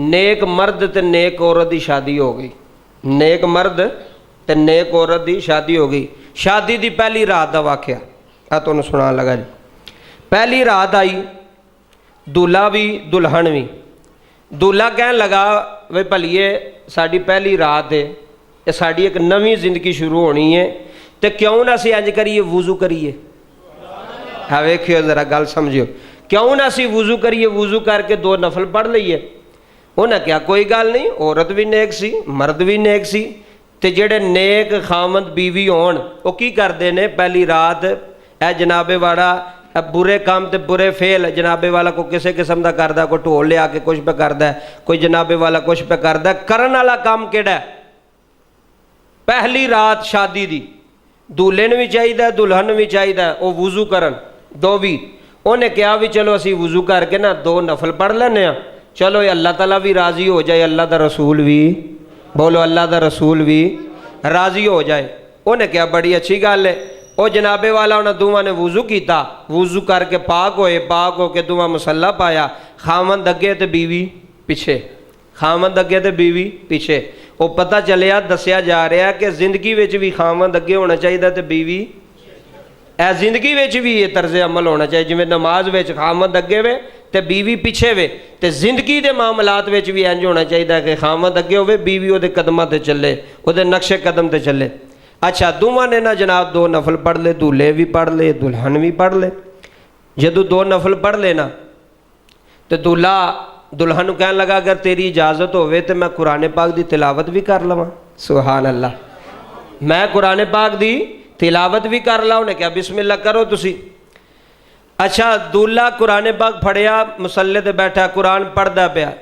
नेक मर्द ते नेक औरत की शादी हो गई। नेक मर्द ते नेक औरत की शादी हो गई। शादी की पहली रात का वाकया आ तुहानूं सुनान लगा जी। पहली रात आई, दूल्हा भी दुल्हन भी। दूल्हा कहन लगा वे भलीए साड़ी पहली रात है, ये साड़ी एक नवी जिंदगी शुरू होनी है, तो क्यों ना असी इंज करिए वुजू करिए। हाँ वेखियो जरा गल समझियो, क्यों ना असी वुजू करिए, वुजू करके 2 नफल पढ़ लीए। उन्हें क्या कोई गल नहीं, औरत भी नेक सी मर्द भी नेक सी। ते जेड़े नेक खामद बीवी होण वो की करते ने, पहली रात ए जनाबे वाला बुरे काम ते बुरे फेल जनाबे वाला को किसी किस्म का करदा, कोई ढोल लिया के कुछ पे करदा, कोई जनाबे वाला कुछ पे करदा। करन वाला काम केड़ा पहली रात शादी दी, दूल्हे भी चाहिए दुल्हन भी चाहिए वो वुजू करन दो भी। उन्हें कहा भी चलो असी वुजू करके ना 2 नफल पढ़ लेने, चलो ये अल्लाह ताला भी राजी हो जाए, अल्लाह का रसूल भी, बोलो अल्लाह का रसूल भी राजी हो जाए। उन्हें क्या बड़ी अच्छी गल है। वो जनाबे वाला उन्हें दोवां ने वुजू किया, वुजू करके पाक होए, पाक होके दोवां मसला पाया, खामद अगे तो बीवी पिछे, खामद अगे तो बीवी पिछे। वो पता चलिया दसिया जा रहा कि जिंदगी में भी खामद अगे होना चाहिए तो बीवी ए जिंदगी में भी ये तर्ज अमल होना चाहिए। जिमें नमाज में खामद अगे वे तो बीवी पिछे वे, तो जिंदगी के मामलात में भी इंज होना चाहिए कि खामद अगे हो बीवी वो कदमां ते चले, वो नक्शे कदम ते चले। अच्छा दोवां ने ना जनाब 2 नफल पढ़ ले, दूल्हे भी पढ़ ले दुल्हन भी पढ़ ले। जदों 2 नफल पढ़ लेना तो दूल्हा दुल्हन कह लगा अगर तेरी इजाज़त होवे तो मैं कुरान पाक की तिलावत भी कर लवां। सुभान अल्लाह, मैं कुरान पाक की तिलावत भी कर ला। उन्हें क्या बिस्मिल्लाह करो तुसी। अच्छा दूल्हा कुरान पाक फड़िया, मुसल्ले ते बैठा कुरान पढ़दा पिया,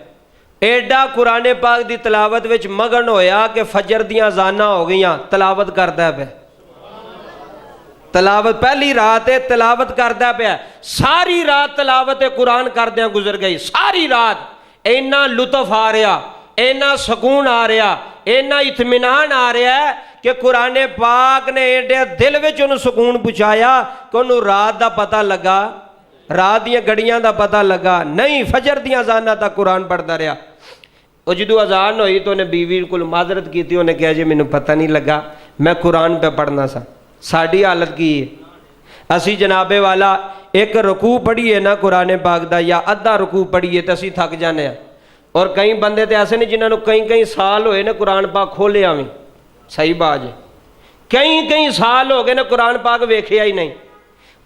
एडा कुरान पाक की तिलावत विच मगन होया कि फजर दियां अज़ानां हो गई, तिलावत करदा पिया। तिलावत पहली रात है, तिलावत करदा पिया, सारी रात तिलावत कुरान करदियां गुजर गई। सारी रात इन्ना लुत्फ आ रहा, इन्ना सकून आ रहा, इन्ना इत्मीनान आ रहा है कि कुरान पाक ने एडे दिल विच उन्हें सुकून पहुँचाया कि उन्होंने रात का पता लगा, रात दियां घड़ियां का पता लगा नहीं, फजर दियां अज़ानां तक कुरान पढ़ता रहा। वो जो अजान हुई तो उन्हें बीवी को माजरत की थी, उन्हें कहा जी मैनू पता नहीं लगा, मैं कुरान पे पढ़ना सा। साड़ी हालत की है, असी जनाबे वाला एक रुकू पढ़िए ना कुरान पाक का या अद्धा रुकू पढ़िए तो असी थक जाने। और कई बंदे तो ऐसे नहीं जिन्होंने कई साल होए ने कुरान पाक खोलिया भी, सही बात है, कई साल हो गए ने कुरान पाक वेखिया ही नहीं।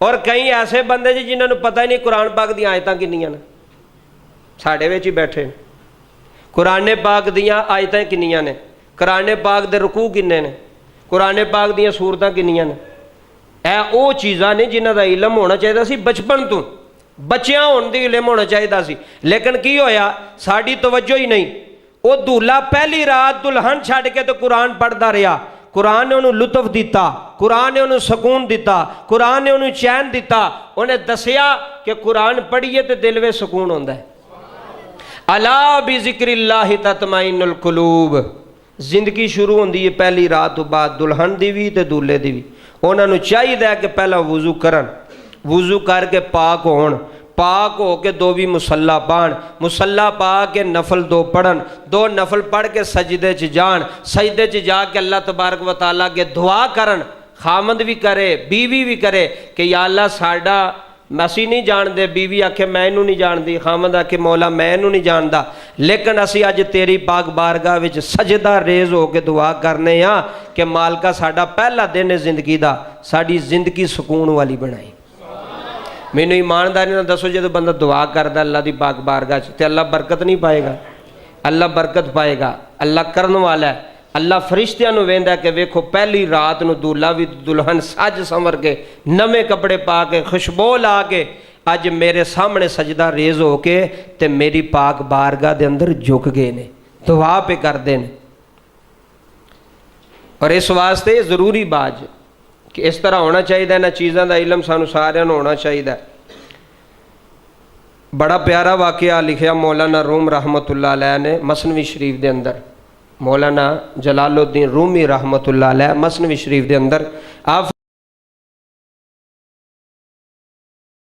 और कई ऐसे बंदे जी जिन्होंने पता ही नहीं कुरान पाक दी आयतां किन्नियां ने, साढ़े विच ही बैठे कुरान पाक दियां आयतां किन्नियां ने, कुरान पाक दे रुकू किन्ने ने, कुरान पाक दियां सूरतां किन्नियां ने। ए वो चीज़ां ने जिन्हां दा इलम होना चाहिए सी बचपन तो, बच्चियां होने दी इलम होना चाहिए सी। लेकिन की होया साड़ी तवज्जो ही नहीं। वो दूल्हा पहली रात दुल्हन छड़ के तो कुरान पढ़ता रहा, कुरान ने उन्होंने लुत्फ दिता, कुरान ने उन्होंने सकून दिता, कुरान ने उन्होंने चैन दिता। उन्हें दसिया कि कुरान पढ़िए तो दिल में सुकून होता है। अला बिज़िक्रिल्लाहि तत्मइन्नुल कुलूब, जिंदगी शुरू होती है पहली रात तो बाद, दुल्हन की भी तो दूल्हे की भी। उन्होंने चाहिए कि पहला वुजू करन, वुजू करके पाक होण, पाक हो के 2 भी मुसल्ला पाण, मुसल्ला पा के नफल 2 पढ़न, 2 नफल पढ़ के सजदे च जान, सजदे च जाके अल्लाह तबारक व तआला के दुआ करन। खामद भी करे बीवी भी करे कि या अल्लाह साडा असी नहीं जानते, बीवी आखे मैं इनू नहीं जानती, खामद आखे मौला मैं इनू नहीं जानता, लेकिन असी अज तेरी पाक बारगाह विच सजदा रेज हो के दुआ करने कि मालका साडा पहला दिन है जिंदगी का, साडी जिंदगी सुकून वाली बनाई। मैनू ईमानदारी ना दसो जो बंदा दुआ करता अल्लाह की पाक बारगाह तो अल्लाह बरकत नहीं पाएगा? अल्लाह बरकत पाएगा। अल्लाह करन वाला है। अल्लाह फरिश्तियां नूं वेंदा कि वेखो पहली रात नूं दूल्हा भी दुल्हन सज संवर के नवे कपड़े पा के खुशबू ला के अज मेरे सामने सजदा रेज हो के ते मेरी पाक बारगाह दे अंदर झुक गए ने, दुआ पे करते हैं। और इस वास्ते जरूरी बात कि इस तरह होना चाहिए, इन्हां चीज़ों का इलम सानू सारिआं नूं होना चाहिए। बड़ा प्यारा वाकया लिखिया मौलाना रूम रहमतुल्लाह अलैह ने मसनवी शरीफ के अंदर, मौलाना जलालुद्दीन रूमी रहमतुल्लाह अलैह मसनवी शरीफ के अंदर आप